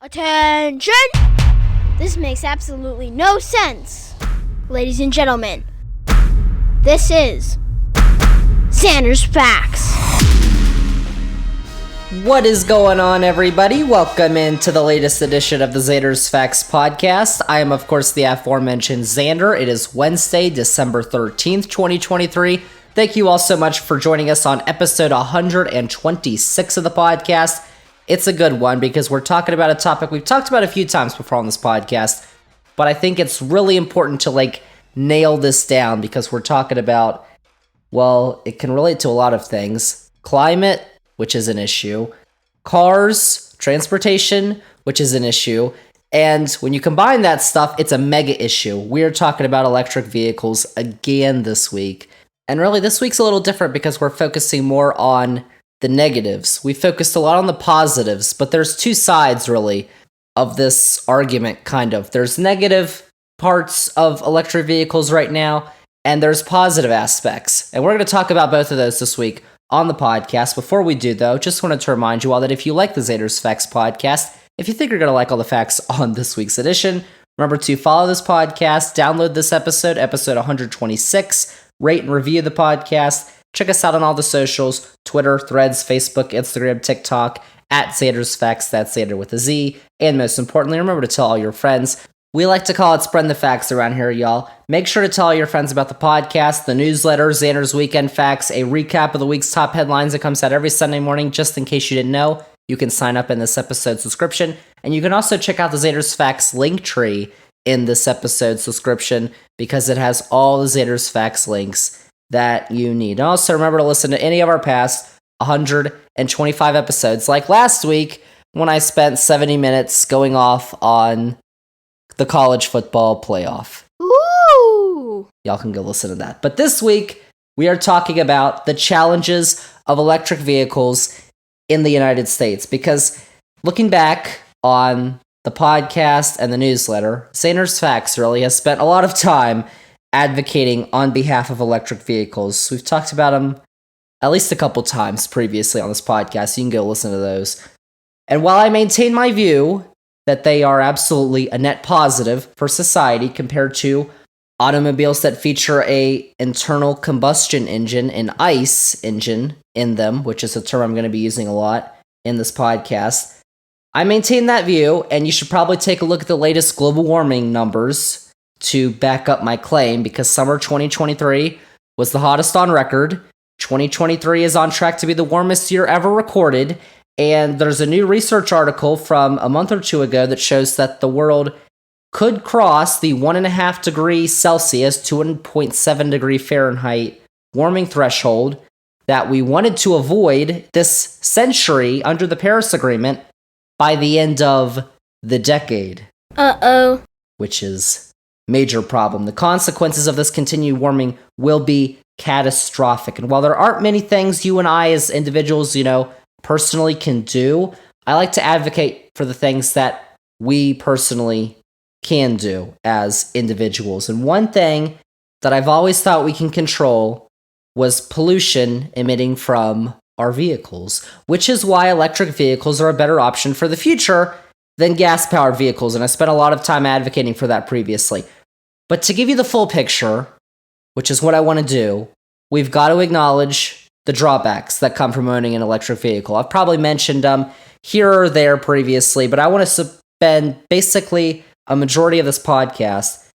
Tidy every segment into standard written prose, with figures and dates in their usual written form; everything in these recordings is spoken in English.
Attention! This makes absolutely no sense. Ladies and gentlemen, this is Zander's Facts. What is going on, everybody? Welcome into the latest edition of the Zander's Facts podcast. I am, of course, the aforementioned Zander. It is Wednesday, December 13th, 2023. Thank you all so much for joining us on episode 126 of the podcast. It's a good one because we're talking about a topic we've talked about a few times before on this podcast, but I think it's really important to nail this down because we're talking about, well, it can relate to a lot of things. Climate, which is an issue, cars, transportation, which is an issue, and when you combine that stuff, it's a mega issue. We're talking about electric vehicles again this week, and really this week's a little different because we're focusing more on the negatives. We focused a lot on the positives, but there's two sides really of this argument, kind of. There's negative parts of electric vehicles right now, and there's positive aspects, and we're going to talk about both of those this week on the podcast. Before we do, though, just wanted to remind you all that if you like the Zander's Facts podcast, if you think you're going to like all the facts on this week's edition, remember to follow this podcast, download this episode 126, rate and review the podcast. Check us out on all the socials, Twitter, Threads, Facebook, Instagram, TikTok, at Zander's Facts, that's Zander with a Z. And most importantly, remember to tell all your friends. We like to call it spreading the facts around here, y'all. Make sure to tell all your friends about the podcast, the newsletter, Zander's Weekend Facts, a recap of the week's top headlines that comes out every Sunday morning, just in case you didn't know. You can sign up in this episode's subscription, and you can also check out the Zander's Facts link tree in this episode's subscription because it has all the Zander's Facts links that you need. Also, remember to listen to any of our past 125 episodes, like last week when I spent 70 minutes going off on the college football playoff. Ooh! Y'all can go listen to that. But this week, we are talking about the challenges of electric vehicles in the United States. Because looking back on the podcast and the newsletter, Zander's Facts really has spent a lot of time advocating on behalf of electric vehicles. We've talked about them at least a couple times previously on this podcast, so you can go listen to those. And while I maintain my view that they are absolutely a net positive for society compared to automobiles that feature a internal combustion engine, an ICE engine in them, which is a term I'm going to be using a lot in this podcast, I maintain that view, and you should probably take a look at the latest global warming numbers to back up my claim, because summer 2023 was the hottest on record. 2023 is on track to be the warmest year ever recorded, and there's a new research article from a month or two ago that shows that the world could cross the 1.5 degrees Celsius, 2.7 degree Fahrenheit warming threshold that we wanted to avoid this century under the Paris Agreement by the end of the decade. Uh-oh. Which is major problem. The consequences of this continued warming will be catastrophic. And while there aren't many things you and I as individuals, personally can do, I like to advocate for the things that we personally can do as individuals. And one thing that I've always thought we can control was pollution emitting from our vehicles, which is why electric vehicles are a better option for the future than gas-powered vehicles. And I spent a lot of time advocating for that previously. But to give you the full picture, which is what I want to do, we've got to acknowledge the drawbacks that come from owning an electric vehicle. I've probably mentioned them here or there previously, but I want to spend basically a majority of this podcast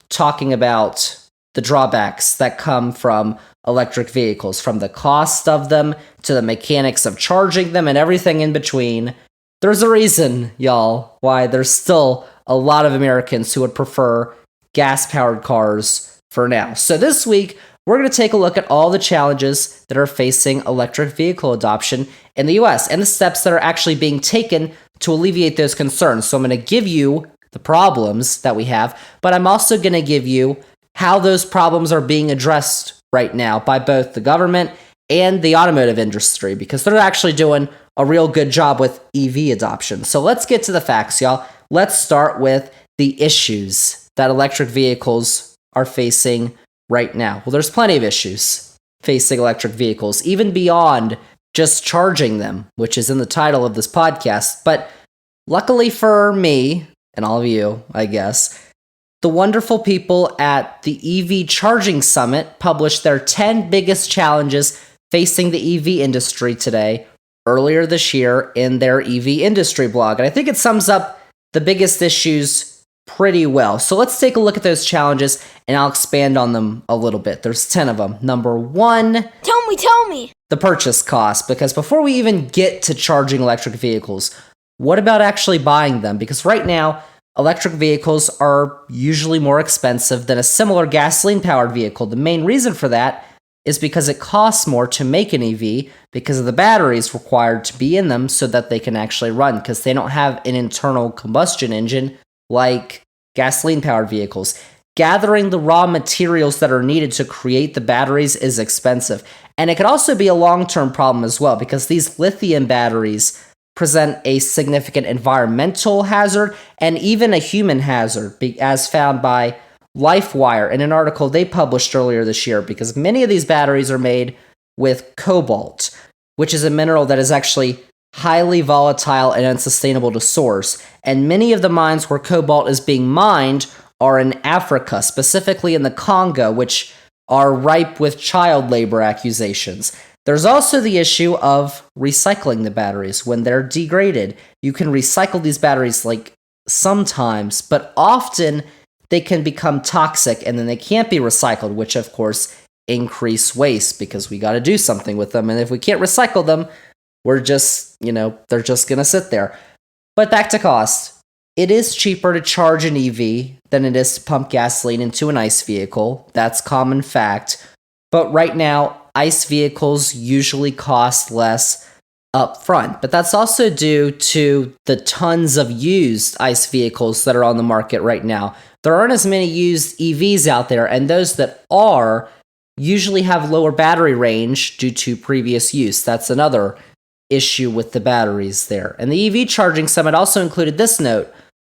talking about the drawbacks that come from electric vehicles, from the cost of them to the mechanics of charging them and everything in between. There's a reason, y'all, why there's still a lot of Americans who would prefer gas-powered cars for now. So this week, we're going to take a look at all the challenges that are facing electric vehicle adoption in the US and the steps that are actually being taken to alleviate those concerns. So I'm going to give you the problems that we have, but I'm also going to give you how those problems are being addressed right now by both the government and the automotive industry, because they're actually doing a real good job with EV adoption. So let's get to the facts, y'all. Let's start with the issues that electric vehicles are facing right now. Well, there's plenty of issues facing electric vehicles, even beyond just charging them, which is in the title of this podcast. But Luckily for me, and all of you, I guess, the wonderful people at the EV Charging Summit published their 10 biggest challenges facing the EV industry today, earlier this year, in their EV industry blog. And I think it sums up the biggest issues pretty well. So let's take a look at those challenges, and I'll expand on them a little bit. There's 10 of them. Number 1. Tell me. The purchase cost, because before we even get to charging electric vehicles, what about actually buying them? Because right now, electric vehicles are usually more expensive than a similar gasoline-powered vehicle. The main reason for that is because it costs more to make an EV because of the batteries required to be in them so that they can actually run, because they don't have an internal combustion engine like gasoline-powered vehicles. Gathering the raw materials that are needed to create the batteries is expensive. And it could also be a long-term problem as well, because these lithium batteries present a significant environmental hazard and even a human hazard, as found by LifeWire in an article they published earlier this year, because many of these batteries are made with cobalt, which is a mineral that is actually highly volatile and unsustainable to source. And many of the mines where cobalt is being mined are in Africa, specifically in the Congo, which are ripe with child labor accusations. There's also the issue of recycling the batteries when they're degraded. You can recycle these batteries sometimes, but often they can become toxic and then they can't be recycled, which of course increase waste because we got to do something with them. And if we can't recycle them, we're just, they're just going to sit there. But back to cost. It is cheaper to charge an EV than it is to pump gasoline into an ICE vehicle. That's common fact. But right now, ICE vehicles usually cost less up front. But that's also due to the tons of used ICE vehicles that are on the market right now. There aren't as many used EVs out there, and those that are usually have lower battery range due to previous use. That's another issue with the batteries there. And the EV Charging Summit also included this note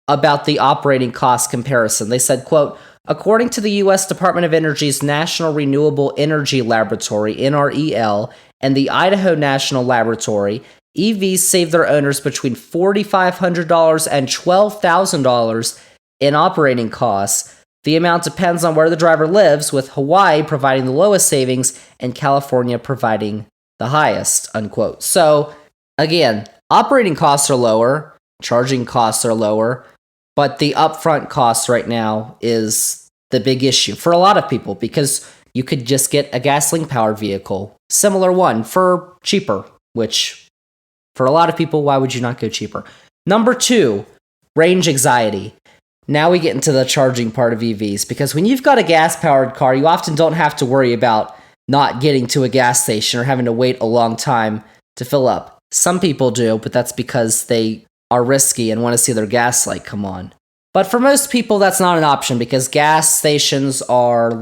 about the operating cost comparison. They said, quote, according to the U.S. Department of Energy's National Renewable Energy Laboratory, NREL, and the Idaho National Laboratory, EVs save their owners between $4,500 and $12,000 in operating costs. The amount depends on where the driver lives, with Hawaii providing the lowest savings and California providing the highest, unquote. So, again, operating costs are lower, charging costs are lower, but the upfront cost right now is the big issue for a lot of people, because you could just get a gasoline-powered vehicle, similar one, for cheaper, which for a lot of people, why would you not go cheaper? Number 2, range anxiety. Now we get into the charging part of EVs, because when you've got a gas-powered car, you often don't have to worry about not getting to a gas station or having to wait a long time to fill up. Some people do, but that's because they are risky and want to see their gas light come on. But for most people, that's not an option, because gas stations are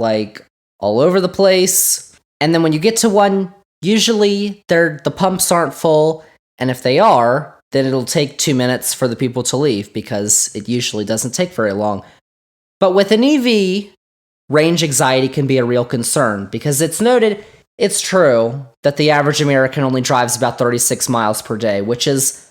all over the place. And then when you get to one, usually the pumps aren't full. And if they are, then it'll take 2 minutes for the people to leave, because it usually doesn't take very long. But with an EV, range anxiety can be a real concern, because it's true that the average American only drives about 36 miles per day, which is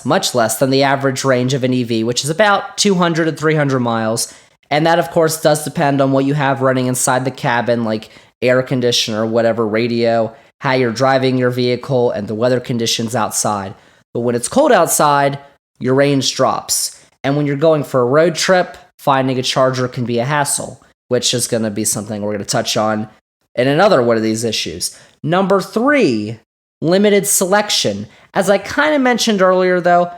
much less than the average range of an EV, which is about 200 to 300 miles. And that, of course, does depend on what you have running inside the cabin, like air conditioner, whatever, radio, how you're driving your vehicle, and the weather conditions outside. But when it's cold outside, your range drops. And when you're going for a road trip, finding a charger can be a hassle, which is going to be something we're going to touch on in another one of these issues. Number 3, limited selection. As I kind of mentioned earlier, though,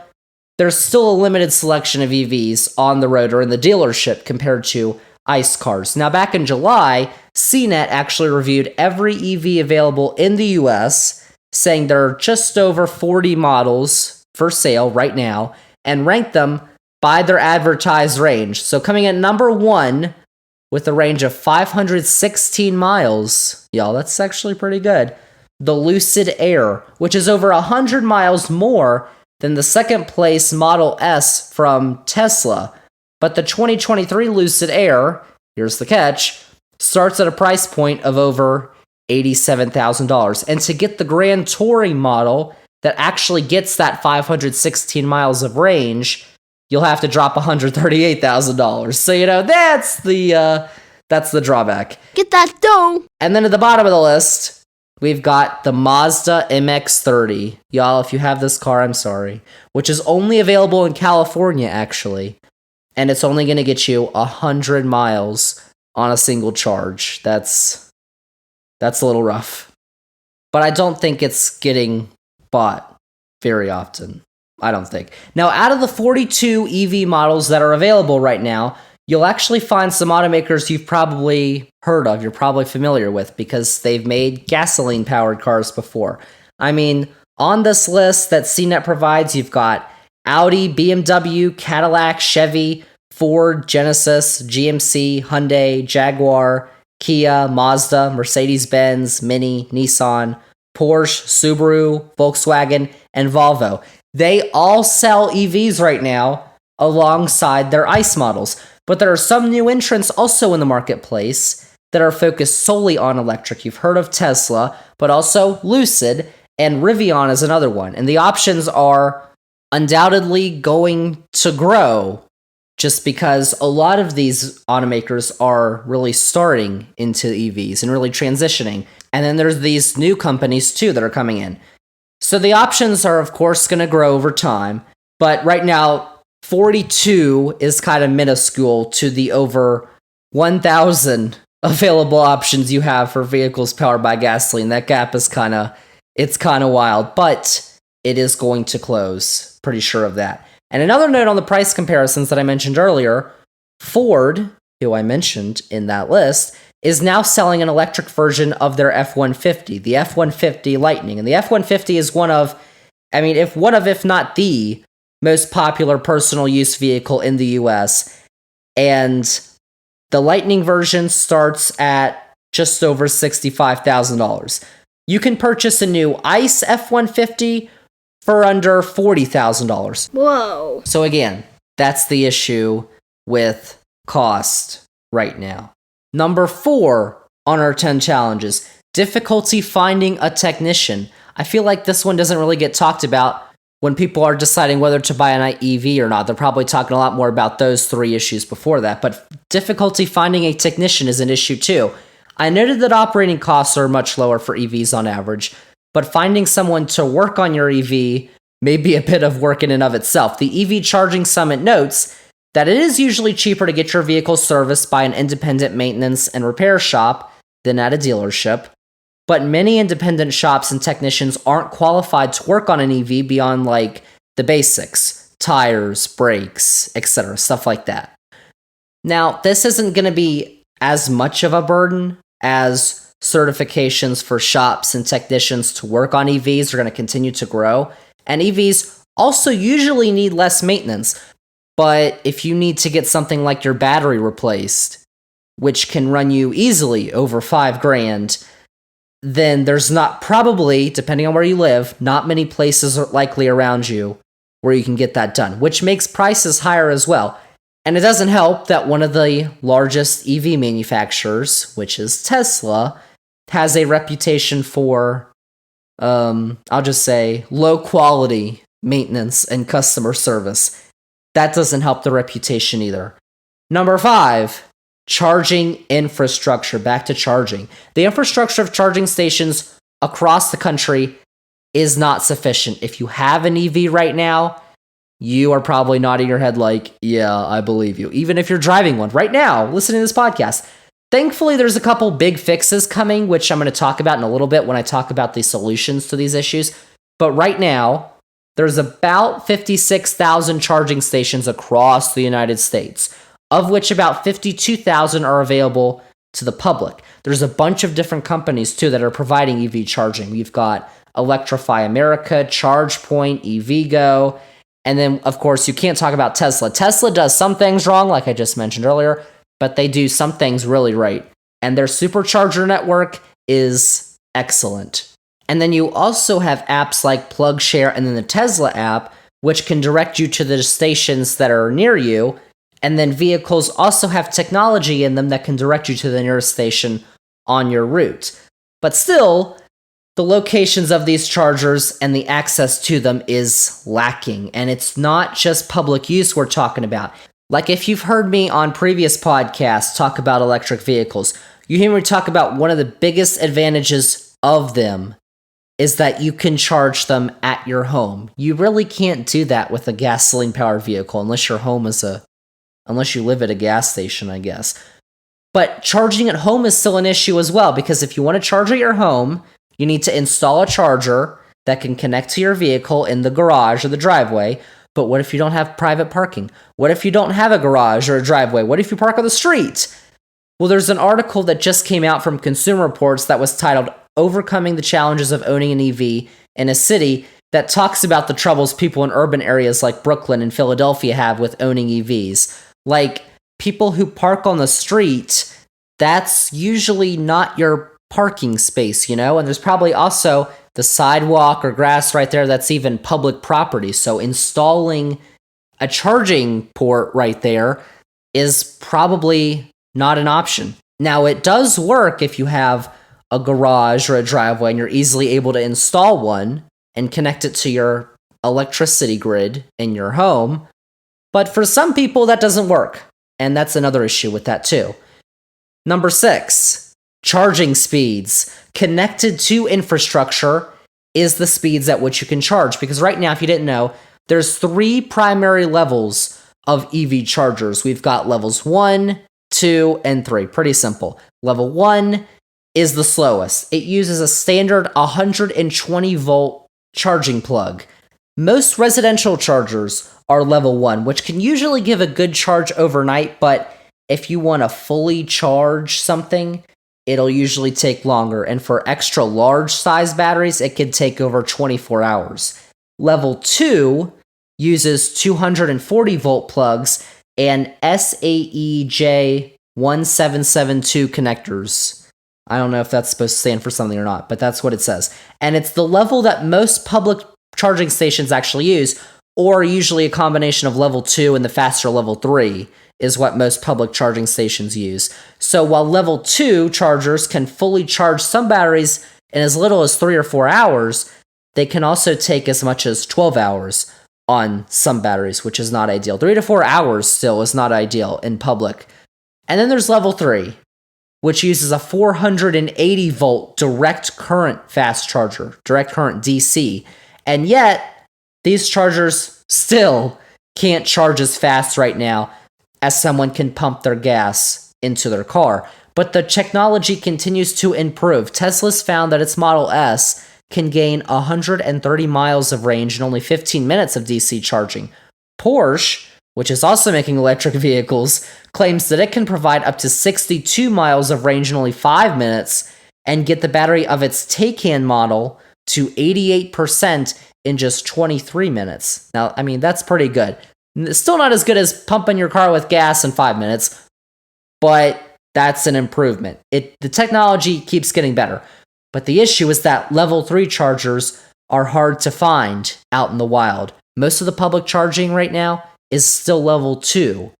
there's still a limited selection of EVs on the road or in the dealership compared to ICE cars. Now, back in July, CNET actually reviewed every EV available in the US, saying there are just over 40 models for sale right now, and ranked them by their advertised range. So coming at number 1 with a range of 516 miles, y'all, that's actually pretty good. The Lucid Air, which is over 100 miles more than the second place Model S from Tesla. But the 2023 Lucid Air, here's the catch, starts at a price point of over $87,000. And to get the Grand Touring model, that actually gets that 516 miles of range, you'll have to drop $138,000. So, that's the drawback. Get that dough. And then at the bottom of the list, we've got the Mazda MX-30. Y'all, if you have this car, I'm sorry. Which is only available in California, actually. And it's only going to get you 100 miles on a single charge. That's a little rough. But I don't think it's getting bought very often. I don't think. Now, out of the 42 EV models that are available right now, you'll actually find some automakers you've probably heard of, you're probably familiar with, because they've made gasoline-powered cars before. I mean, on this list that CNET provides, you've got Audi, BMW, Cadillac, Chevy, Ford, Genesis, GMC, Hyundai, Jaguar, Kia, Mazda, Mercedes-Benz, Mini, Nissan, Porsche, Subaru, Volkswagen, and Volvo. They all sell EVs right now alongside their ICE models. But there are some new entrants also in the marketplace that are focused solely on electric. You've heard of Tesla, but also Lucid, and Rivian is another one. And the options are undoubtedly going to grow just because a lot of these automakers are really starting into EVs and really transitioning. And then there's these new companies too that are coming in. So the options are, of course, going to grow over time. But right now, 42 is kind of minuscule to the over 1,000 available options you have for vehicles powered by gasoline. That gap is kind of wild, but it is going to close. Pretty sure of that. And another note on the price comparisons that I mentioned earlier, Ford, who I mentioned in that list, is now selling an electric version of their F-150, the F-150 Lightning. And the F-150 is if not the most popular personal use vehicle in the US. And the Lightning version starts at just over $65,000. You can purchase a new ICE F-150 for under $40,000. Whoa. So again, that's the issue with cost right now. Number 4 on our 10 challenges, difficulty finding a technician. I feel like this one doesn't really get talked about when people are deciding whether to buy an EV or not. They're probably talking a lot more about those 3 issues before that, but difficulty finding a technician is an issue too. I noted that operating costs are much lower for EVs on average, but finding someone to work on your EV may be a bit of work in and of itself. The EV Charging Summit notes that it is usually cheaper to get your vehicle serviced by an independent maintenance and repair shop than at a dealership. But many independent shops and technicians aren't qualified to work on an EV beyond the basics, tires, brakes, etc., stuff like that. Now, this isn't going to be as much of a burden as certifications for shops and technicians to work on EVs are going to continue to grow. And EVs also usually need less maintenance. But if you need to get something like your battery replaced, which can run you easily over $5,000, then there's not probably, depending on where you live, not many places likely around you where you can get that done, which makes prices higher as well. And it doesn't help that one of the largest EV manufacturers, which is Tesla, has a reputation for, I'll just say, low quality maintenance and customer service. That doesn't help the reputation either. Number 5. Charging infrastructure. Back to charging. The infrastructure of charging stations across the country is not sufficient. If you have an EV right now, you are probably nodding your head yeah, I believe you. Even if you're driving one right now, listening to this podcast. Thankfully, there's a couple big fixes coming, which I'm going to talk about in a little bit when I talk about the solutions to these issues. But right now, there's about 56,000 charging stations across the United States, of which about 52,000 are available to the public. There's a bunch of different companies, too, that are providing EV charging. We've got Electrify America, ChargePoint, EVgo, and then, of course, you can't talk about Tesla. Tesla does some things wrong, like I just mentioned earlier, but they do some things really right. And their supercharger network is excellent. And then you also have apps like PlugShare and then the Tesla app, which can direct you to the stations that are near you. And then vehicles also have technology in them that can direct you to the nearest station on your route. But still, the locations of these chargers and the access to them is lacking. And it's not just public use we're talking about. Like if you've heard me on previous podcasts talk about electric vehicles, you hear me talk about one of the biggest advantages of them is that you can charge them at your home. You really can't do that with a gasoline-powered vehicle unless unless you live at a gas station, I guess. But charging at home is still an issue as well, because if you want to charge at your home, you need to install a charger that can connect to your vehicle in the garage or the driveway. But what if you don't have private parking? What if you don't have a garage or a driveway? What if you park on the street? Well, there's an article that just came out from Consumer Reports that was titled Overcoming the Challenges of Owning an EV in a City, that talks about the troubles people in urban areas like Brooklyn and Philadelphia have with owning EVs. Like, people who park on the street, that's usually not your parking space, you know? And there's probably also the sidewalk or grass right there that's even public property. So installing a charging port right there is probably not an option. Now, it does work if you have a garage or a driveway and you're easily able to install one and connect it to your electricity grid in your home. But for some people, that doesn't work. And that's another issue with that too. Number 6, charging speeds. Connected to infrastructure is the speeds at which you can charge. Because right now, if you didn't know, there's 3 primary levels of EV chargers. We've got levels 1, 2, and 3. Pretty simple. Level 1 is the slowest. It uses a standard 120 volt charging plug. Most residential chargers are level 1, which can usually give a good charge overnight, but if you want to fully charge something, it'll usually take longer. And for extra large size batteries, it can take over 24 hours. Level 2 uses 240 volt plugs and SAEJ 1772 connectors. I don't know if that's supposed to stand for something or not, but that's what it says. And it's the level that most public charging stations actually use, or usually a combination of level 2 and the faster level 3 is what most public charging stations use. So while level 2 chargers can fully charge some batteries in as little as 3 or 4 hours, they can also take as much as 12 hours on some batteries, which is not ideal. 3 to 4 hours still is not ideal in public. And then there's level 3, which uses a 480 volt direct current fast charger, direct current DC. And yet, these chargers still can't charge as fast right now as someone can pump their gas into their car. But the technology continues to improve. Tesla's found that its Model S can gain 130 miles of range in only 15 minutes of DC charging. Porsche, which is also making electric vehicles, claims that it can provide up to 62 miles of range in only 5 minutes and get the battery of its Taycan model to 88% in just 23 minutes. Now, I mean, that's pretty good. It's still not as good as pumping your car with gas in 5 minutes, but that's an improvement. The technology keeps getting better. But the issue is that level 3 chargers are hard to find out in the wild. Most of the public charging right now is still level 2,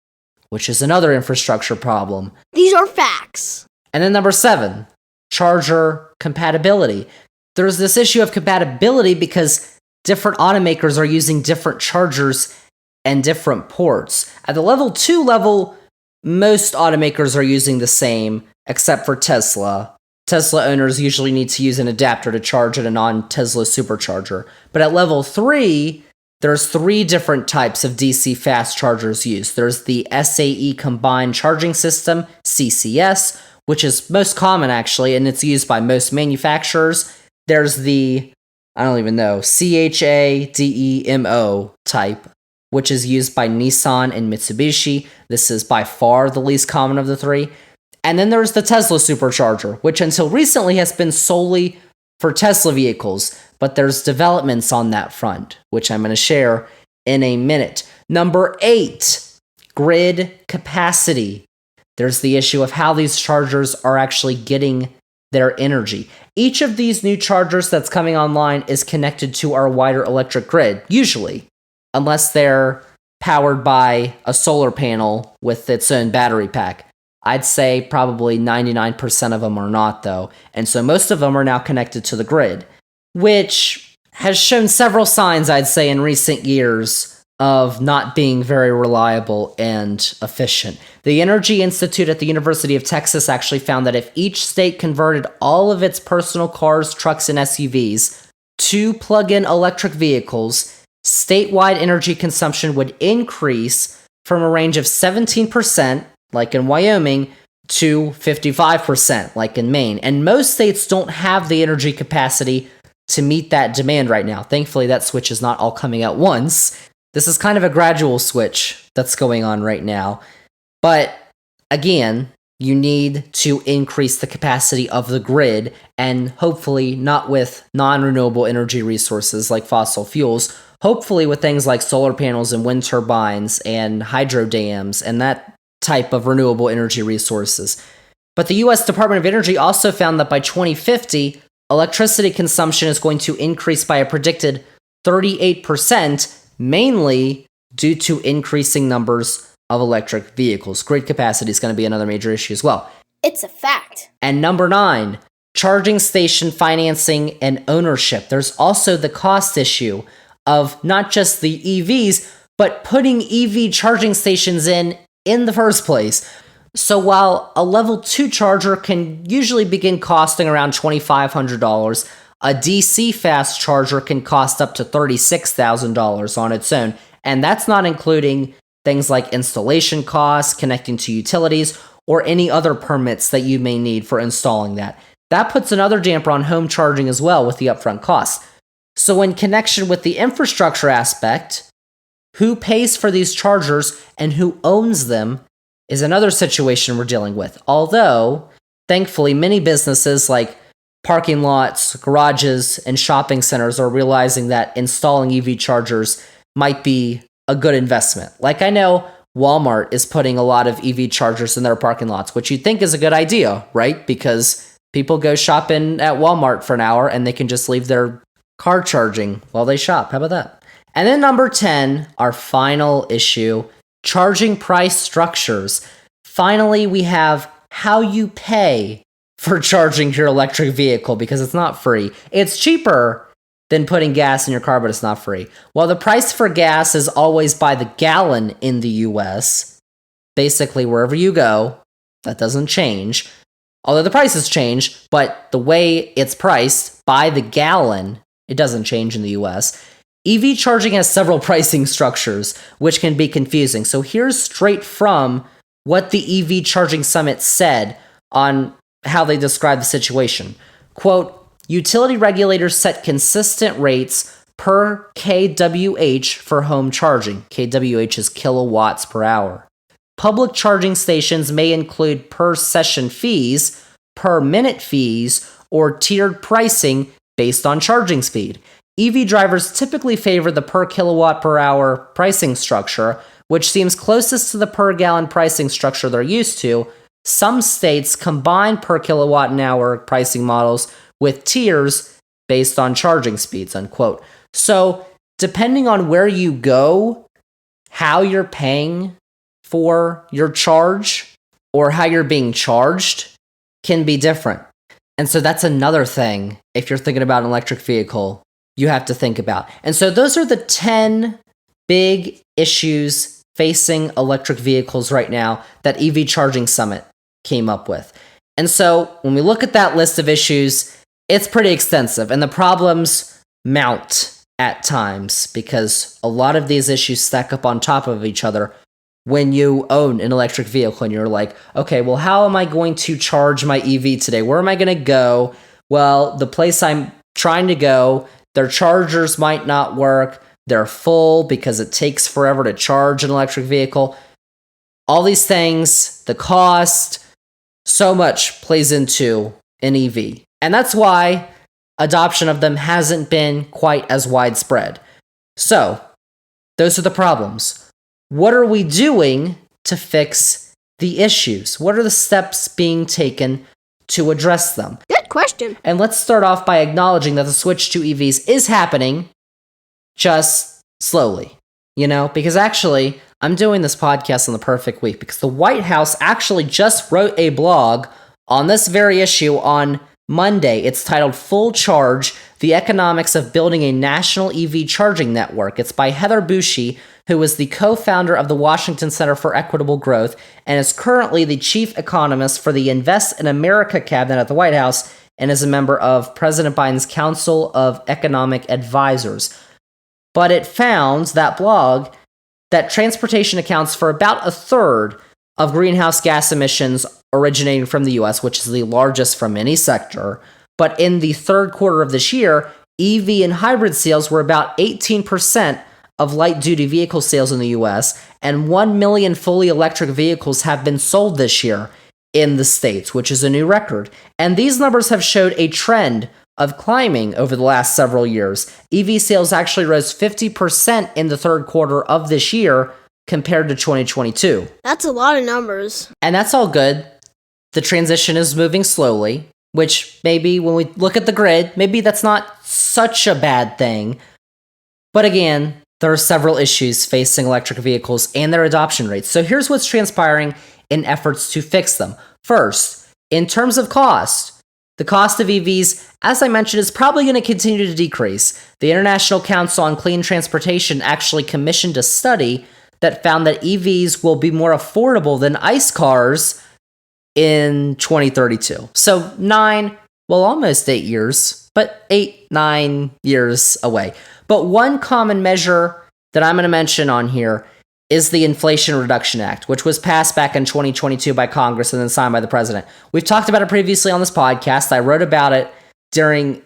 which is another infrastructure problem. These are facts. And then number 7, charger compatibility. There's this issue of compatibility because different automakers are using different chargers and different ports. At the level 2 level, most automakers are using the same, except for Tesla. Tesla owners usually need to use an adapter to charge at a non-Tesla supercharger. But at level 3, there's 3 different types of DC fast chargers used. There's the SAE Combined Charging System, CCS, which is most common actually, and it's used by most manufacturers. There's the, I don't even know, CHAdeMO type, which is used by Nissan and Mitsubishi. This is by far the least common of the 3. And then there's the Tesla supercharger, which until recently has been solely for Tesla vehicles, but there's developments on that front, which I'm going to share in a minute. Number 8, grid capacity. There's the issue of how these chargers are actually getting their energy. Each of these new chargers that's coming online is connected to our wider electric grid, usually, unless they're powered by a solar panel with its own battery pack. I'd say probably 99% of them are not, though. And so most of them are now connected to the grid, which has shown several signs, I'd say, in recent years of not being very reliable and efficient. The Energy Institute at the University of Texas actually found that if each state converted all of its personal cars, trucks, and SUVs to plug-in electric vehicles, statewide energy consumption would increase from a range of 17%, like in Wyoming, to 55%, like in Maine. And most states don't have the energy capacity to meet that demand right now. Thankfully, that switch is not all coming at once. This is kind of a gradual switch that's going on right now. But again, you need to increase the capacity of the grid, and hopefully not with non-renewable energy resources like fossil fuels, hopefully with things like solar panels and wind turbines and hydro dams and that type of renewable energy resources. But the US Department of Energy also found that by 2050, electricity consumption is going to increase by a predicted 38%, mainly due to increasing numbers of electric vehicles. Grid capacity is going to be another major issue as well. It's a fact. And number 9, charging station financing and ownership. There's also the cost issue of not just the EVs, but putting EV charging stations in the first place. So while a level 2 charger can usually begin costing around $2,500, a DC fast charger can cost up to $36,000 on its own. And that's not including things like installation costs, connecting to utilities, or any other permits that you may need for installing that. That puts another damper on home charging as well with the upfront costs. So in connection with the infrastructure aspect, who pays for these chargers and who owns them is another situation we're dealing with. Although, thankfully, many businesses like parking lots, garages, and shopping centers are realizing that installing EV chargers might be a good investment. Like I know Walmart is putting a lot of EV chargers in their parking lots, which you'd think is a good idea, right? Because people go shopping at Walmart for an hour and they can just leave their car charging while they shop. How about that? And then number 10, our final issue, charging price structures. Finally, we have how you pay for charging your electric vehicle, because it's not free. It's cheaper than putting gas in your car, but it's not free. While the price for gas is always by the gallon in the US, basically wherever you go, that doesn't change. Although the prices change, but the way it's priced by the gallon, it doesn't change in the US. EV charging has several pricing structures, which can be confusing. So here's straight from what the EV Charging Summit said on how they describe the situation. Quote, utility regulators set consistent rates per kWh for home charging. kWh is kilowatts per hour. Public charging stations may include per session fees, per minute fees, or tiered pricing based on charging speed. EV drivers typically favor the per kilowatt per hour pricing structure, which seems closest to the per gallon pricing structure they're used to. Some states combine per kilowatt an hour pricing models with tiers based on charging speeds, unquote. So, depending on where you go, how you're paying for your charge or how you're being charged can be different. And so that's another thing, if you're thinking about an electric vehicle, you have to think about. And so those are the 10 big issues facing electric vehicles right now that EV Charging Summit came up with. And so when we look at that list of issues, it's pretty extensive, and the problems mount at times because a lot of these issues stack up on top of each other when you own an electric vehicle and you're like, okay, well, how am I going to charge my EV today? Where am I going to go? Well, the place I'm trying to go, their chargers might not work. They're full because it takes forever to charge an electric vehicle. All these things, the cost, so much plays into an EV. And that's why adoption of them hasn't been quite as widespread. So, those are the problems. What are we doing to fix the issues? What are the steps being taken to address them? Good question. And let's start off by acknowledging that the switch to EVs is happening, just slowly, because actually I'm doing this podcast on the perfect week because the White House actually just wrote a blog on this very issue on Monday. It's titled Full Charge, The Economics of Building a National EV Charging Network. It's by Heather Bushey, who is the co-founder of the Washington Center for Equitable Growth and is currently the chief economist for the Invest in America cabinet at the White House and is a member of President Biden's Council of Economic Advisors. But it found, that blog, that transportation accounts for about a third of greenhouse gas emissions originating from the U.S., which is the largest from any sector. But in the third quarter of this year, EV and hybrid sales were about 18% of light-duty vehicle sales in the U.S., and 1 million fully electric vehicles have been sold this year in the States, which is a new record. And these numbers have showed a trend of climbing over the last several years. EV sales actually rose 50% in the third quarter of this year compared to 2022. That's a lot of numbers. And that's all good. The transition is moving slowly, which maybe when we look at the grid, maybe that's not such a bad thing. But again, there are several issues facing electric vehicles and their adoption rates. So here's what's transpiring in efforts to fix them. First, in terms of cost, the cost of EVs, as I mentioned, is probably going to continue to decrease. The International Council on Clean Transportation actually commissioned a study that found that EVs will be more affordable than ICE cars in 2032. So almost 8 years, but 8-9 years away. But one common measure that I'm going to mention on here is the Inflation Reduction Act, which was passed back in 2022 by Congress and then signed by the president. We've talked about it previously on this podcast. I wrote about it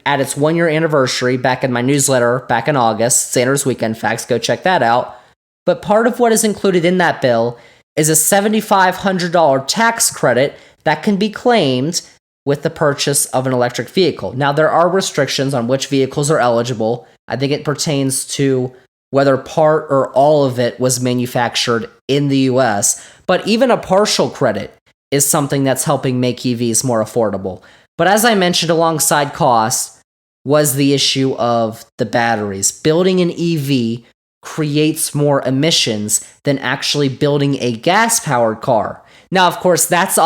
at its 1-year anniversary back in my newsletter back in August, Zander's Weekend Facts. Go check that out. But part of what is included in that bill is a $7,500 tax credit that can be claimed with the purchase of an electric vehicle. Now, there are restrictions on which vehicles are eligible. I think it pertains to whether part or all of it was manufactured in the US, but even a partial credit is something that's helping make EVs more affordable. But as I mentioned, alongside cost was the issue of the batteries. Building an EV creates more emissions than actually building a gas-powered car. Now, of course, that's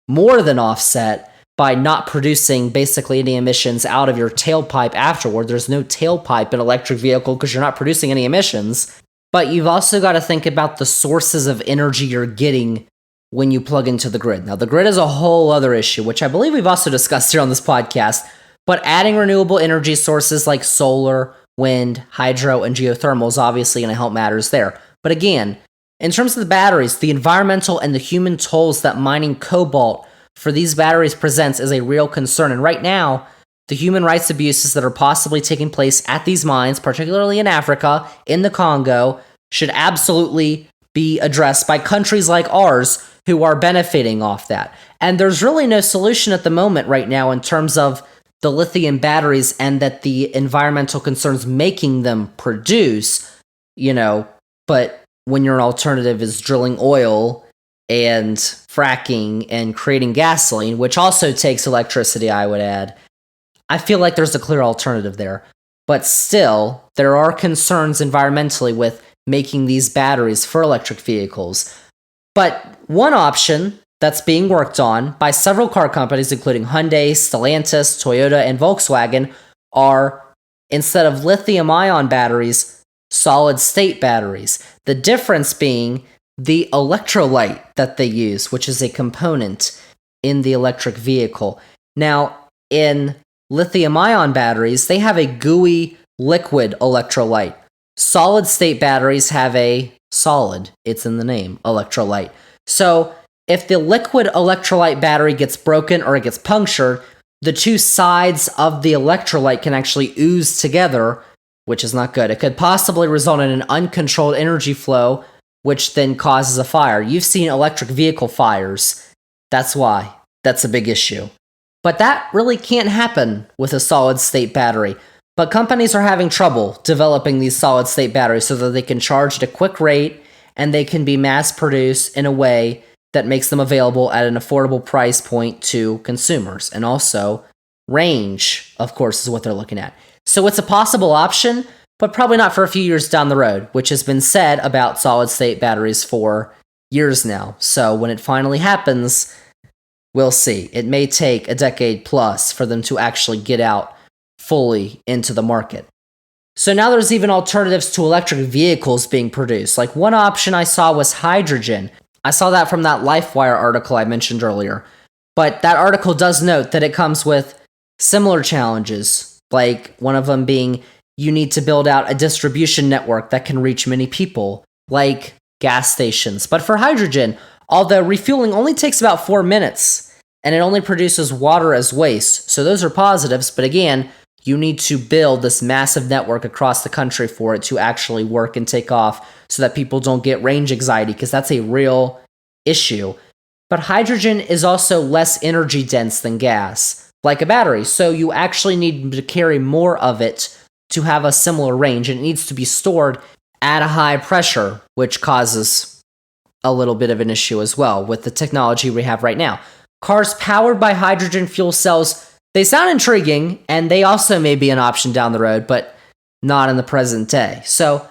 more than offset, by not producing basically any emissions out of your tailpipe afterward. There's no tailpipe in an electric vehicle because you're not producing any emissions. But you've also got to think about the sources of energy you're getting when you plug into the grid. Now, the grid is a whole other issue, which I believe we've also discussed here on this podcast. But adding renewable energy sources like solar, wind, hydro, and geothermal is obviously going to help matters there. But again, in terms of the batteries, the environmental and the human tolls that mining cobalt for these batteries presents is a real concern. And right now, the human rights abuses that are possibly taking place at these mines, particularly in Africa, in the Congo, should absolutely be addressed by countries like ours who are benefiting off that. And there's really no solution at the moment right now in terms of the lithium batteries and that the environmental concerns making them produce, but when your alternative is drilling oil and fracking and creating gasoline, which also takes electricity, I would add, I feel like there's a clear alternative there. But still, there are concerns environmentally with making these batteries for electric vehicles. But one option that's being worked on by several car companies, including Hyundai, Stellantis, Toyota, and Volkswagen, are, instead of lithium-ion batteries, solid-state batteries. The difference being the electrolyte that they use, which is a component in the electric vehicle. Now, in lithium-ion batteries, they have a gooey liquid electrolyte. Solid-state batteries have a solid, it's in the name, electrolyte. So, if the liquid electrolyte battery gets broken or it gets punctured, the two sides of the electrolyte can actually ooze together, which is not good. It could possibly result in an uncontrolled energy flow, which then causes a fire. You've seen electric vehicle fires. That's why. That's a big issue. But that really can't happen with a solid-state battery. But companies are having trouble developing these solid-state batteries so that they can charge at a quick rate and they can be mass-produced in a way that makes them available at an affordable price point to consumers. And also, range, of course, is what they're looking at. So it's a possible option, but probably not for a few years down the road, which has been said about solid-state batteries for years now. So when it finally happens, we'll see. It may take a decade plus for them to actually get out fully into the market. So now there's even alternatives to electric vehicles being produced. Like one option I saw was hydrogen. I saw that from that LifeWire article I mentioned earlier. But that article does note that it comes with similar challenges, like one of them being you need to build out a distribution network that can reach many people, like gas stations. But for hydrogen, although refueling only takes about 4 minutes, and it only produces water as waste, so those are positives, but again, you need to build this massive network across the country for it to actually work and take off so that people don't get range anxiety, because that's a real issue. But hydrogen is also less energy dense than gas, like a battery, so you actually need to carry more of it to have a similar range, and it needs to be stored at a high pressure, which causes a little bit of an issue as well with the technology we have right now. Cars powered by hydrogen fuel cells, they sound intriguing, and they also may be an option down the road, but not in the present day. So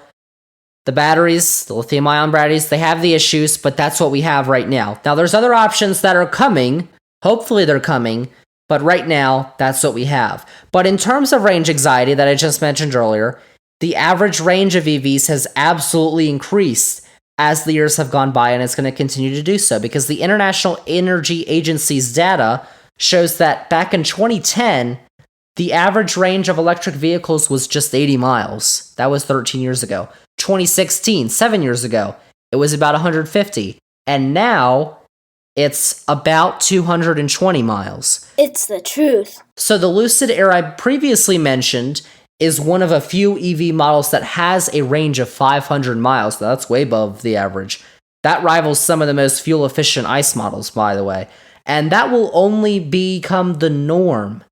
the batteries, the lithium-ion batteries, they have the issues, but that's what we have right now. Now, there's other options that are coming. Hopefully they're coming, but right now, that's what we have. But in terms of range anxiety that I just mentioned earlier, the average range of EVs has absolutely increased as the years have gone by, and it's going to continue to do so, because the International Energy Agency's data shows that back in 2010, the average range of electric vehicles was just 80 miles. That was 13 years ago. 2016, 7 years ago, it was about 150. And now, it's about 220 miles. It's the truth. So the Lucid Air I previously mentioned is one of a few EV models that has a range of 500 miles. That's way above the average. That rivals some of the most fuel-efficient ICE models, by the way. And that will only become the norm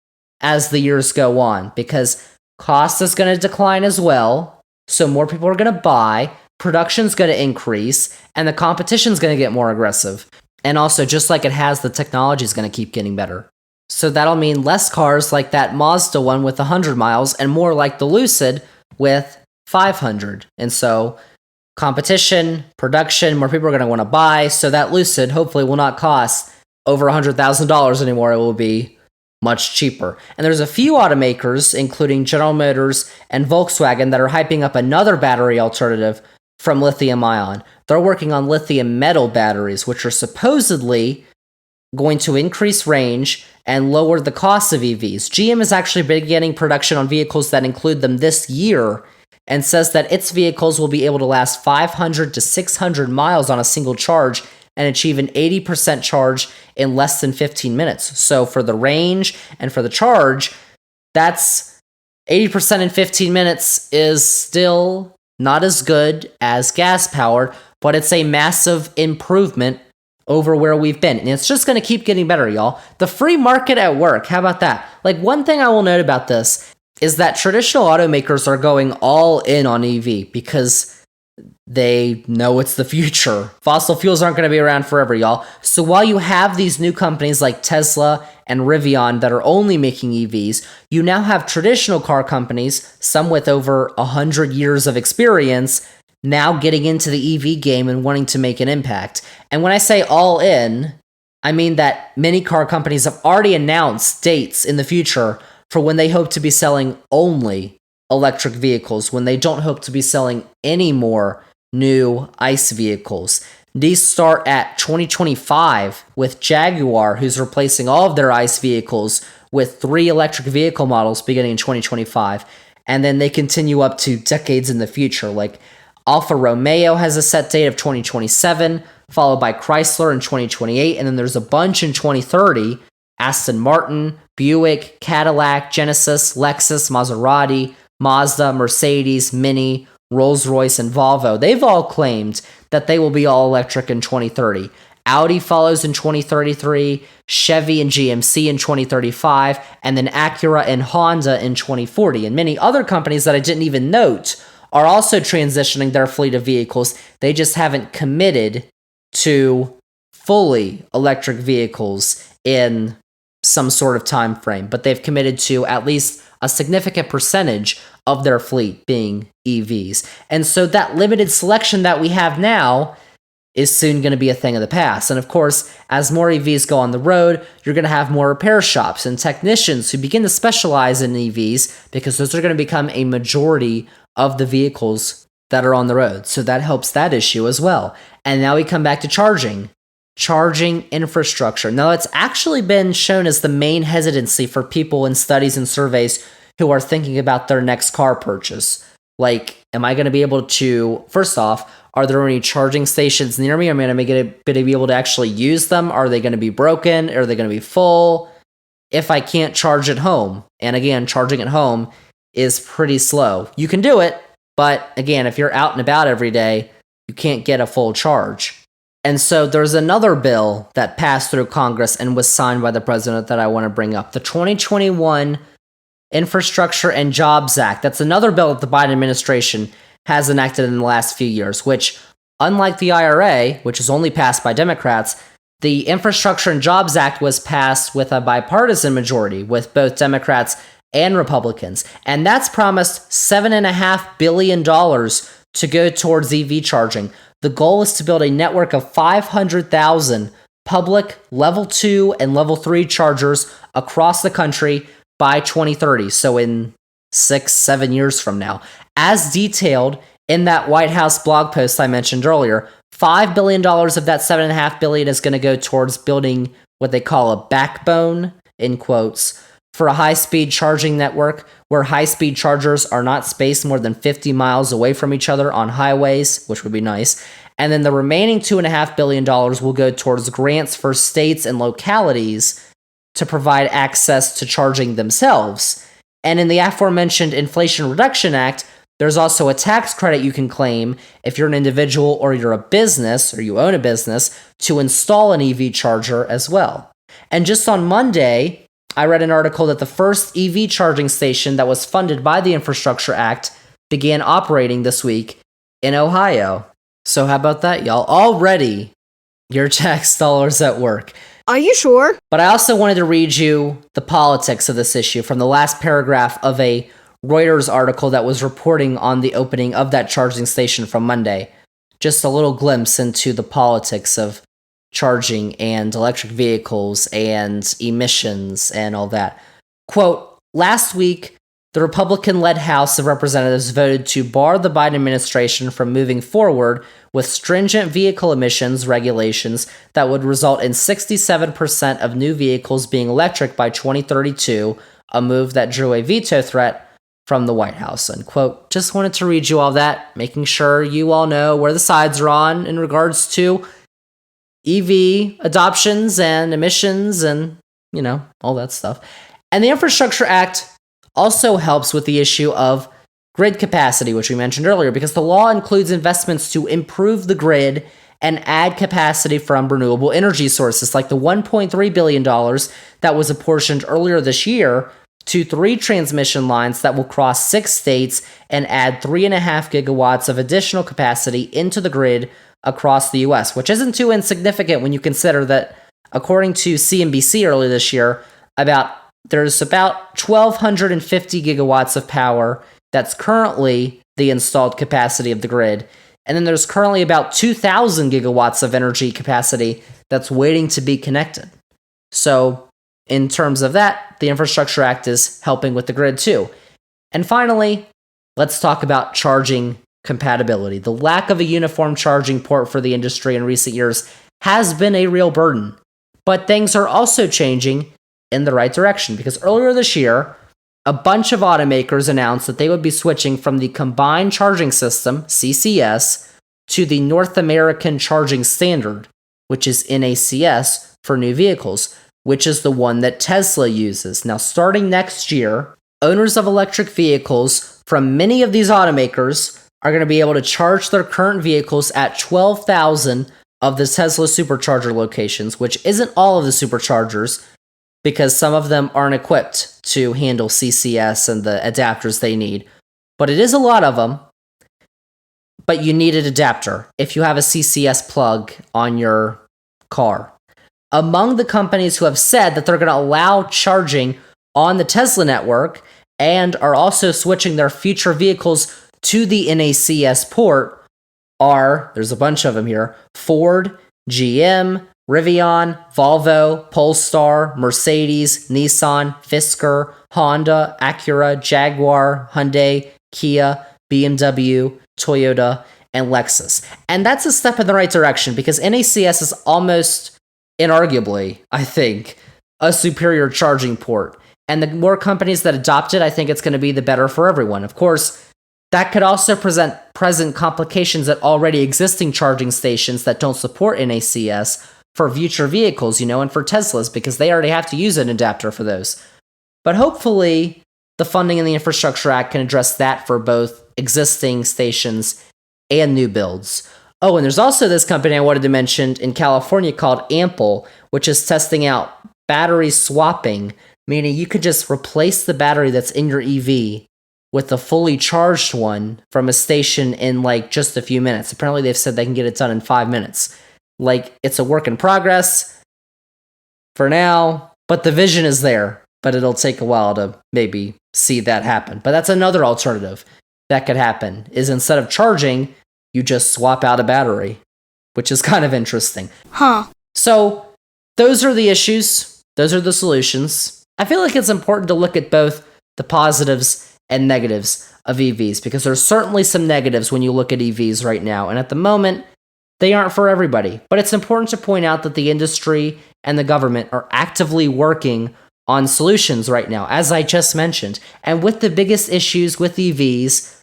as the years go on, because cost is going to decline as well, so more people are going to buy, production's going to increase, and the competition's going to get more aggressive. And also, just like it has, the technology is going to keep getting better. So that'll mean less cars like that Mazda one with 100 miles, and more like the Lucid with 500. And so competition, production, more people are going to want to buy, so that Lucid hopefully will not cost over $100,000 anymore. It will be much cheaper. And there's a few automakers, including General Motors and Volkswagen, that are hyping up another battery alternative from lithium-ion. They're working on lithium metal batteries, which are supposedly going to increase range and lower the cost of EVs. GM is actually beginning production on vehicles that include them this year, and says that its vehicles will be able to last 500 to 600 miles on a single charge and achieve an 80% charge in less than 15 minutes. So for the range and for the charge, that's 80% in 15 minutes is still not as good as gas-powered, but it's a massive improvement over where we've been. And it's just going to keep getting better, y'all. The free market at work, how about that? Like, one thing I will note about this is that traditional automakers are going all in on EV because they know it's the future. Fossil fuels aren't going to be around forever, y'all. So while you have these new companies like Tesla and Rivian that are only making EVs, you now have traditional car companies, some with over 100 years of experience, now getting into the EV game and wanting to make an impact. And when I say all in, I mean that many car companies have already announced dates in the future for when they hope to be selling only electric vehicles, when they don't hope to be selling any more new ICE vehicles. These start at 2025 with Jaguar, who's replacing all of their ICE vehicles with 3 electric vehicle models beginning in 2025. And then they continue up to decades in the future. Like Alfa Romeo has a set date of 2027, followed by Chrysler in 2028. And then there's a bunch in 2030. Aston Martin, Buick, Cadillac, Genesis, Lexus, Maserati, Mazda, Mercedes, Mini, Rolls-Royce, and Volvo. They've all claimed that they will be all electric in 2030. Audi follows in 2033, Chevy and GMC in 2035, and then Acura and Honda in 2040. And many other companies that I didn't even note are also transitioning their fleet of vehicles. They just haven't committed to fully electric vehicles in some sort of time frame, but they've committed to at least a significant percentage of their fleet being EVs. And so that limited selection that we have now is soon going to be a thing of the past. And of course, as more EVs go on the road, you're going to have more repair shops and technicians who begin to specialize in EVs because those are going to become a majority of the vehicles that are on the road. So that helps that issue as well. And now we come back to charging infrastructure. Now, it's actually been shown as the main hesitancy for people in studies and surveys who are thinking about their next car purchase. Like, am I going to be able to, first off, are there any charging stations near me? Am I going to be able to actually use them? Are they going to be broken? Are they going to be full? If I can't charge at home, and again, charging at home is pretty slow. You can do it, but again, if you're out and about every day, you can't get a full charge. And so there's another bill that passed through Congress and was signed by the president that I want to bring up. The 2021 Infrastructure and Jobs Act. That's another bill that the Biden administration has enacted in the last few years, which, unlike the IRA, which was only passed by Democrats, the Infrastructure and Jobs Act was passed with a bipartisan majority with both Democrats and Republicans. And that's promised $7.5 billion to go towards EV charging. The goal is to build a network of 500,000 public level 2 and level 3 chargers across the country by 2030, so in 6-7 years from now. As detailed in that White House blog post I mentioned earlier, $5 billion of that $7.5 billion is going to go towards building what they call a backbone, in quotes, for a high-speed charging network where high-speed chargers are not spaced more than 50 miles away from each other on highways, which would be nice. And then the remaining $2.5 billion will go towards grants for states and localities to provide access to charging themselves. And in the aforementioned Inflation Reduction Act, there's also a tax credit you can claim if you're an individual or you're a business or you own a business to install an EV charger as well. And just on Monday, I read an article that the first EV charging station that was funded by the Infrastructure Act began operating this week in Ohio. So how about that, y'all? Already, your tax dollars at work. Are you sure? But I also wanted to read you the politics of this issue from the last paragraph of a Reuters article that was reporting on the opening of that charging station from Monday. Just a little glimpse into the politics of charging and electric vehicles and emissions and all that. Quote, last week, the Republican-led House of Representatives voted to bar the Biden administration from moving forward with stringent vehicle emissions regulations that would result in 67% of new vehicles being electric by 2032, a move that drew a veto threat from the White House, unquote. Just wanted to read you all that, making sure you all know where the sides are on in regards to EV adoptions and emissions and, you know, all that stuff. And the Infrastructure Act also helps with the issue of grid capacity, which we mentioned earlier, because the law includes investments to improve the grid and add capacity from renewable energy sources, like the $1.3 billion that was apportioned earlier this year to 3 transmission lines that will cross 6 states and add 3.5 gigawatts of additional capacity into the grid across the U.S., which isn't too insignificant when you consider that, according to CNBC earlier this year, there's about 1,250 gigawatts of power that's currently the installed capacity of the grid. And then there's currently about 2,000 gigawatts of energy capacity that's waiting to be connected. So in terms of that, the Infrastructure Act is helping with the grid too. And finally, let's talk about charging compatibility. The lack of a uniform charging port for the industry in recent years has been a real burden. But things are also changing in the right direction, because earlier this year, a bunch of automakers announced that they would be switching from the Combined Charging System, CCS, to the North American Charging Standard, which is NACS, for new vehicles, which is the one that Tesla uses. Now, starting next year, owners of electric vehicles from many of these automakers are going to be able to charge their current vehicles at 12,000 of the Tesla supercharger locations, which isn't all of the superchargers, because some of them aren't equipped to handle CCS and the adapters they need. But it is a lot of them. But you need an adapter if you have a CCS plug on your car. Among the companies who have said that they're going to allow charging on the Tesla network and are also switching their future vehicles to the NACS port are, there's a bunch of them here, Ford, GM, Rivian, Volvo, Polestar, Mercedes, Nissan, Fisker, Honda, Acura, Jaguar, Hyundai, Kia, BMW, Toyota, and Lexus. And that's a step in the right direction because NACS is almost inarguably, I think, a superior charging port. And the more companies that adopt it, I think it's going to be the better for everyone. Of course, that could also present complications at already existing charging stations that don't support NACS for future vehicles, and for Teslas, because they already have to use an adapter for those. But hopefully, the funding in the Infrastructure Act can address that for both existing stations and new builds. Oh, and there's also this company I wanted to mention in California called Ample, which is testing out battery swapping, meaning you could just replace the battery that's in your EV with a fully charged one from a station in just a few minutes. Apparently they've said they can get it done in 5 minutes. It's a work in progress for now, but the vision is there. But it'll take a while to maybe see that happen. But that's another alternative that could happen, is instead of charging, you just swap out a battery, which is kind of interesting. Huh. So those are the issues. Those are the solutions. I feel like it's important to look at both the positives and negatives of EVs, because there's certainly some negatives when you look at EVs right now. And at the moment, they aren't for everybody. But it's important to point out that the industry and the government are actively working on solutions right now, as I just mentioned. And with the biggest issues with EVs,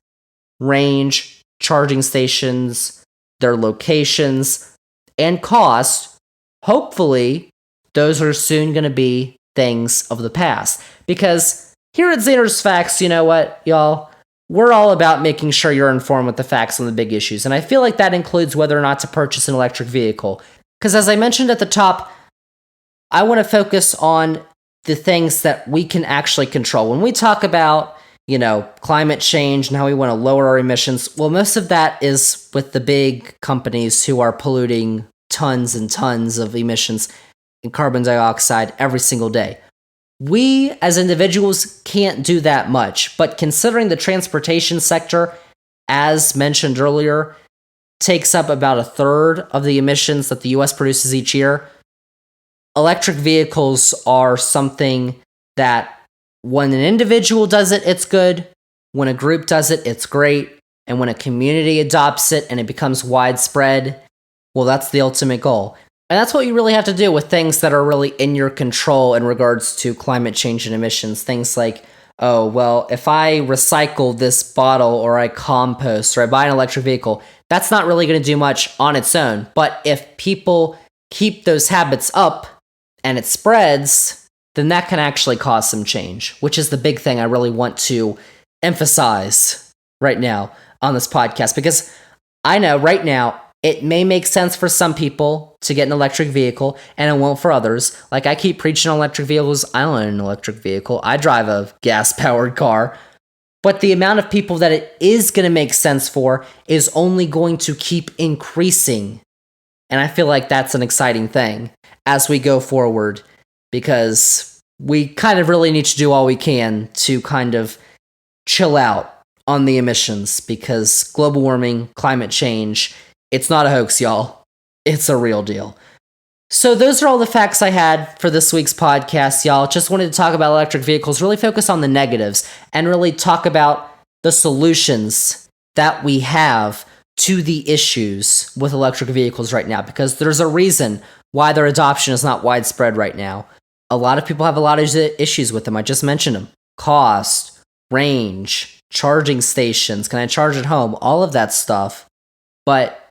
range, charging stations, their locations, and cost, hopefully those are soon going to be things of the past. Because here at Zander's Facts, you know what, y'all? We're all about making sure you're informed with the facts on the big issues. And I feel like that includes whether or not to purchase an electric vehicle. Because as I mentioned at the top, I want to focus on the things that we can actually control. When we talk about, climate change and how we want to lower our emissions, well, most of that is with the big companies who are polluting tons and tons of emissions and carbon dioxide every single day. We, as individuals, can't do that much, but considering the transportation sector, as mentioned earlier, takes up about a third of the emissions that the US produces each year, electric vehicles are something that when an individual does it, it's good. When a group does it, it's great. And when a community adopts it and it becomes widespread, well, that's the ultimate goal. And that's what you really have to do with things that are really in your control in regards to climate change and emissions. Things like, oh, well, if I recycle this bottle or I compost or I buy an electric vehicle, that's not really going to do much on its own. But if people keep those habits up, and it spreads, then that can actually cause some change, which is the big thing I really want to emphasize right now on this podcast. Because I know right now, it may make sense for some people to get an electric vehicle, and it won't for others. I keep preaching on electric vehicles. I don't own an electric vehicle. I drive a gas-powered car. But the amount of people that it is going to make sense for is only going to keep increasing. And I feel like that's an exciting thing as we go forward, because we kind of really need to do all we can to kind of chill out on the emissions, because global warming, climate change, it's not a hoax, y'all. It's a real deal. So those are all the facts I had for this week's podcast, y'all. Just wanted to talk about electric vehicles, really focus on the negatives, and really talk about the solutions that we have to the issues with electric vehicles right now, because there's a reason why their adoption is not widespread right now. A lot of people have a lot of issues with them. I just mentioned them. Cost, range, charging stations, can I charge at home? All of that stuff. But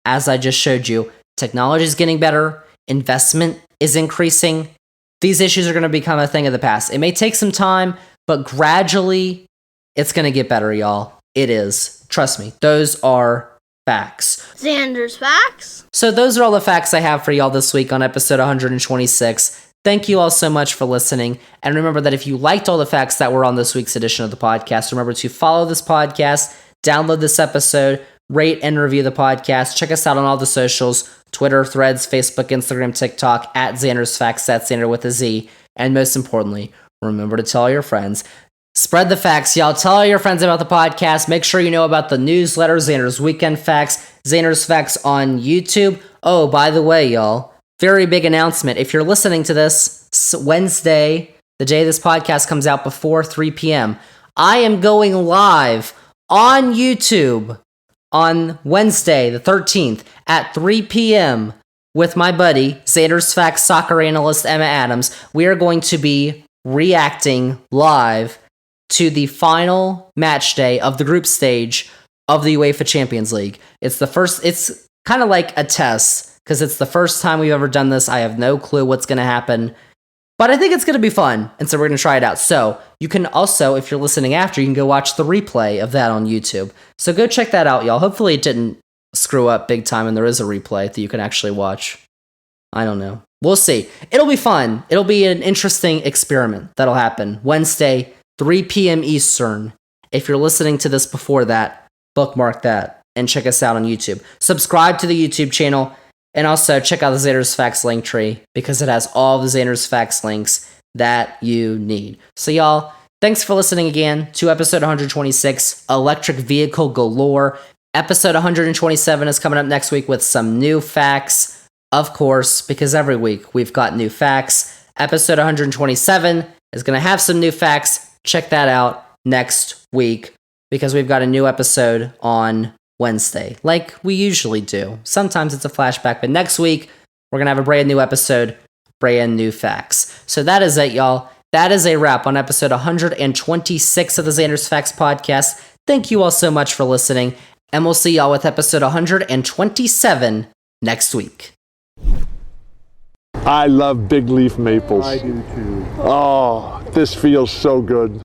as I just showed you, technology is getting better. Investment is increasing. These issues are going to become a thing of the past. It may take some time, but gradually it's going to get better, y'all. It is. Trust me. Those are facts. Zander's Facts. So those are all the facts I have for y'all this week on episode 126. Thank you all so much for listening. And remember that if you liked all the facts that were on this week's edition of the podcast, remember to follow this podcast, download this episode, rate and review the podcast. Check us out on all the socials, Twitter, Threads, Facebook, Instagram, TikTok, at Zander's Facts, that's Zander with a Z. And most importantly, remember to tell your friends. Spread the facts, y'all. Tell all your friends about the podcast. Make sure you know about the newsletter, Zander's Weekend Facts, Zander's Facts on YouTube. Oh, by the way, y'all, very big announcement. If you're listening to this Wednesday, the day this podcast comes out before 3 p.m., I am going live on YouTube on Wednesday, the 13th, at 3 p.m. with my buddy, Zander's Facts soccer analyst Emma Adams. We are going to be reacting live to the final match day of the group stage of the UEFA Champions League. It's kind of like a test, because it's the first time we've ever done this. I have no clue what's going to happen, but I think it's going to be fun, and so we're going to try it out. So you can also, if you're listening after, you can go watch the replay of that on YouTube. So go check that out, y'all. Hopefully it didn't screw up big time and there is a replay that you can actually watch. I don't know. We'll see. It'll be fun. It'll be an interesting experiment that'll happen Wednesday, 3 p.m. Eastern. If you're listening to this before that, bookmark that and check us out on YouTube. Subscribe to the YouTube channel and also check out the Zander's Facts link tree because it has all the Zander's Facts links that you need. So y'all, thanks for listening again to episode 126, Electric Vehicle Galore. Episode 127 is coming up next week with some new facts, of course, because every week we've got new facts. Episode 127 is going to have some new facts. Check that out next week because we've got a new episode on Wednesday, like we usually do. Sometimes it's a flashback, but next week we're going to have a brand new episode, brand new facts. So that is it, y'all. That is a wrap on episode 126 of the Zander's Facts podcast. Thank you all so much for listening, and we'll see y'all with episode 127 next week. I love big leaf maples. I do too. Oh, this feels so good.